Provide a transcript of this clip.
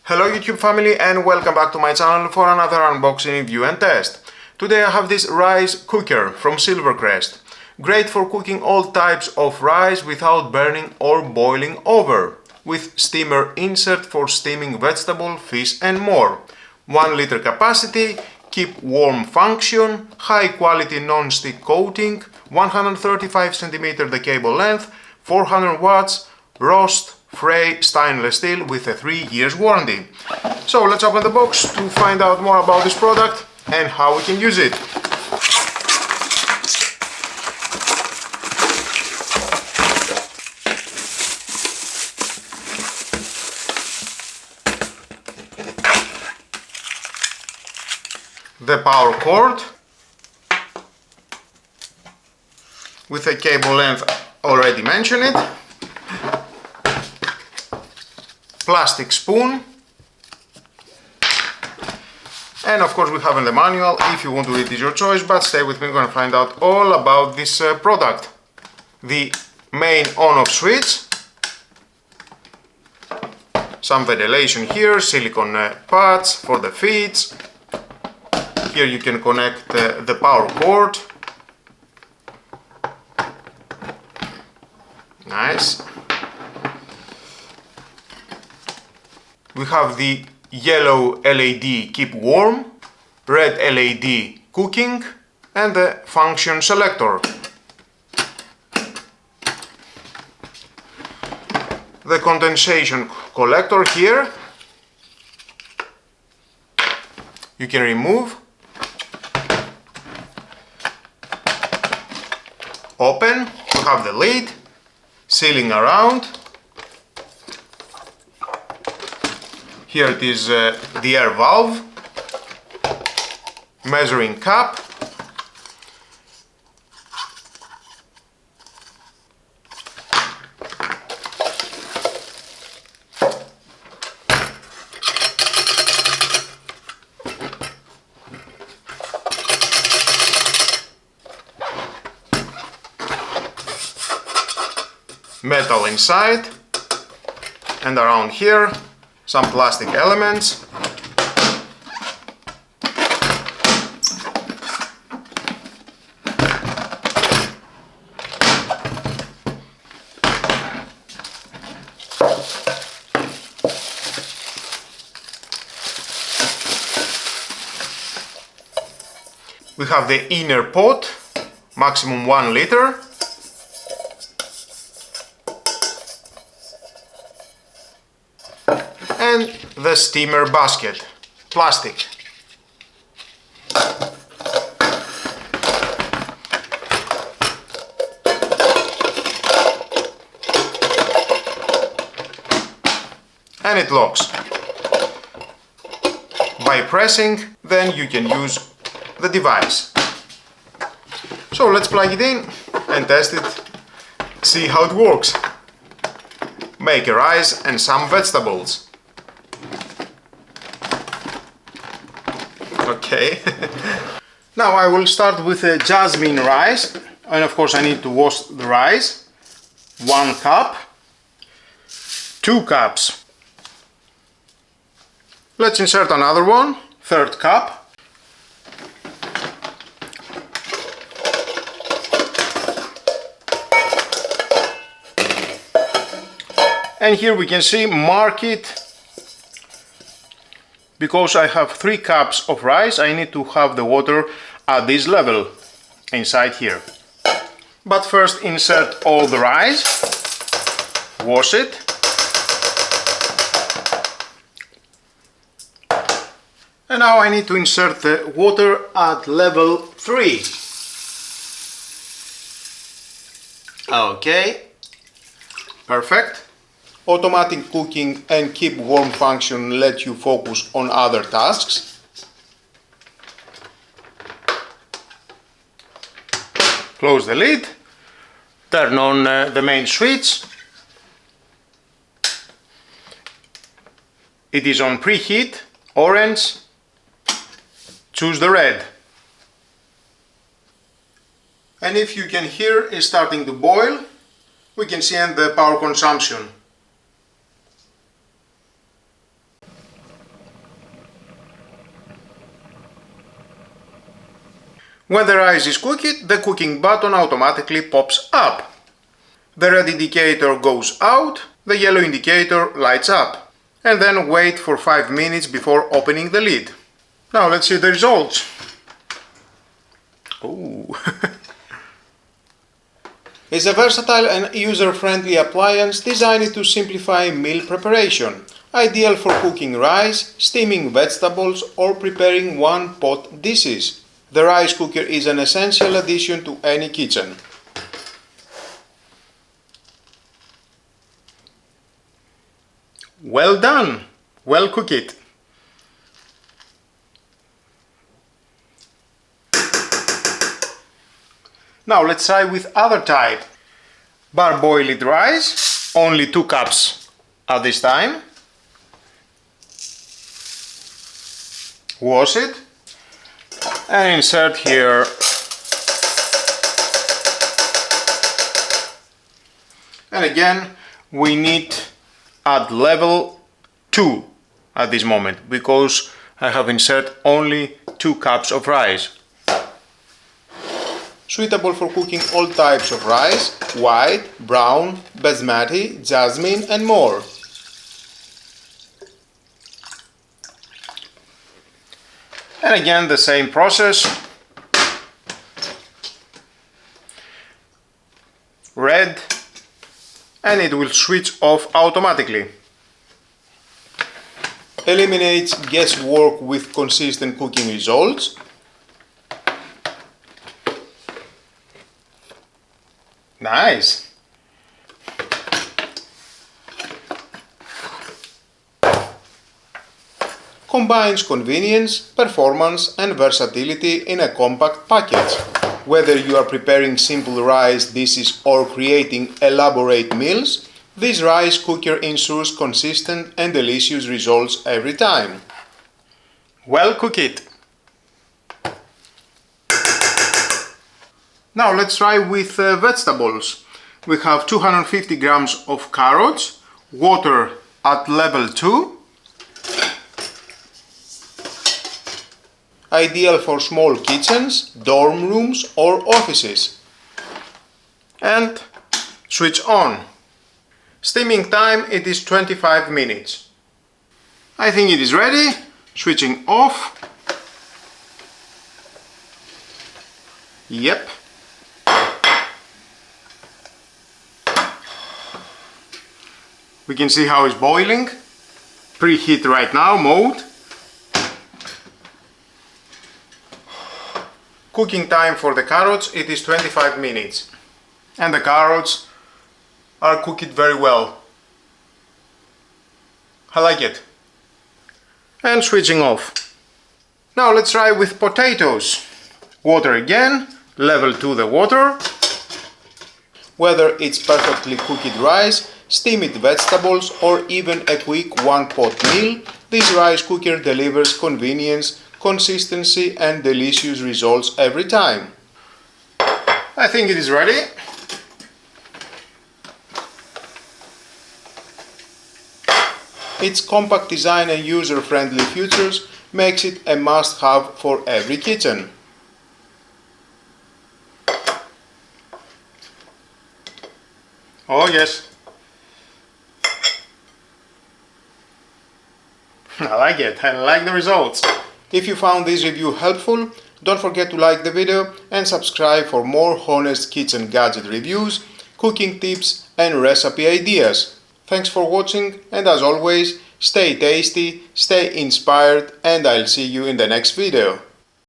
Hello YouTube family and welcome back to my channel for another unboxing, review and test. Today I have this rice cooker from Silvercrest. Great for cooking all types of rice without burning or boiling over. With steamer insert for steaming vegetable, fish and more. 1 liter capacity, keep warm function, high quality non-stick coating, 135 cm the cable length, 400 watts, roast fray stainless steel with a 3 years warranty. So let's open the box to find out more about this product and how we can use it. The power cord with a cable length already mentioned it. Plastic spoon, and of course we have in the manual. If you want to, it is your choice, but stay with me, we're going to find out all about this product. The main on-off switch, some ventilation here, silicone pads for the feet. Here you can connect the power cord. Nice. We have the yellow LED keep warm, red LED cooking, and the function selector. The condensation collector here you can remove, open, we have the lid, sealing around. Here it is the air valve, measuring cup, metal inside, and around here some plastic elements. We have the inner pot, maximum 1 liter. And the steamer basket, plastic. And it locks. By pressing, then you can use the device. So let's plug it in and test it, see how it works. Make a rice and some vegetables. Okay. Now I will start with a jasmine rice, and of course I need to wash the rice. 1 cup, 2 cups. Let's insert another one, 3rd cup. And here we can see mark it. Because I have 3 cups of rice, I need to have the water at this level inside here. But first insert all the rice, wash it, and now I need to insert the water at level 3. Okay, perfect. Automatic cooking and keep warm function let you focus on other tasks. Close the lid, turn on the main switch. It is on preheat, orange, choose the red. And if you can hear it starting to boil, we can see the power consumption. When the rice is cooked, the cooking button automatically pops up. The red indicator goes out, the yellow indicator lights up. And then wait for 5 minutes before opening the lid. Now let's see the results. Oh. It's a versatile and user-friendly appliance designed to simplify meal preparation, ideal for cooking rice, steaming vegetables or preparing one-pot dishes. The rice cooker is an essential addition to any kitchen. Well done! Well cooked! Now let's try with other type. Parboiled rice, only 2 cups at this time. Wash it and insert here and again we need at level 2 at this moment because I have inserted only 2 cups of rice. Suitable for cooking all types of rice, white, brown, basmati, jasmine and more. And again the same process. Red, and it will switch off automatically. Eliminates guesswork with consistent cooking results. Nice! Combines convenience, performance and versatility in a compact package. Whether you are preparing simple rice dishes or creating elaborate meals, this rice cooker ensures consistent and delicious results every time. Well cooked! Now let's try with vegetables. We have 250 grams of carrots, water at level 2. Ideal for small kitchens, dorm rooms or offices. And switch on. Steaming time it is 25 minutes. I think it is ready. Switching off. Yep. We can see how it's boiling. Preheat right now mode. Cooking time for the carrots it is 25 minutes. And the carrots are cooked very well. I like it. And switching off. Now let's try with potatoes. Water again, level 2 the water. Whether it's perfectly cooked rice, steamed vegetables or even a quick one-pot meal, this rice cooker delivers convenience, consistency and delicious results every time. I think it is ready. Its compact design and user-friendly features makes it a must-have for every kitchen. Oh yes. I like it. I like the results. If you found this review helpful, don't forget to like the video and subscribe for more honest kitchen gadget reviews, cooking tips and recipe ideas. Thanks for watching and as always, stay tasty, stay inspired and I'll see you in the next video.